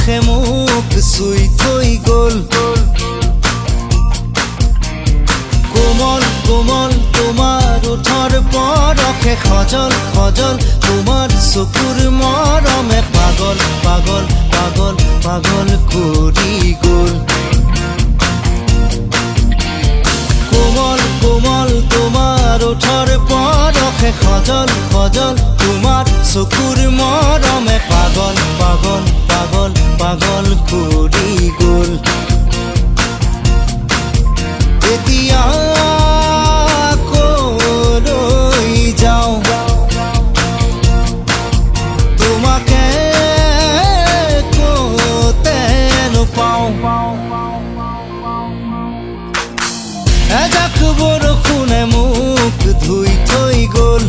বৰষে মোক চুই থৈ গ'ল। কোমল কোমল তোমাৰ ওঠৰ বৰষে খজল খজল তোমাৰ চকুৰ মৰমে পাগল পাগল পাগল পাগল কৰি গ'ল। কোমল কোমল তোমাৰ ওঠৰ বৰষে খজল খজল তোমাৰ চকুৰ মৰমে পাগল পাগল পাগল পাগল কৰি গ'ল। এতিয়া কলৈ যাওঁ তোমাকে কতে নোপাওঁ। এজাক বৰষুণে মোক ধুই থৈ গ'ল।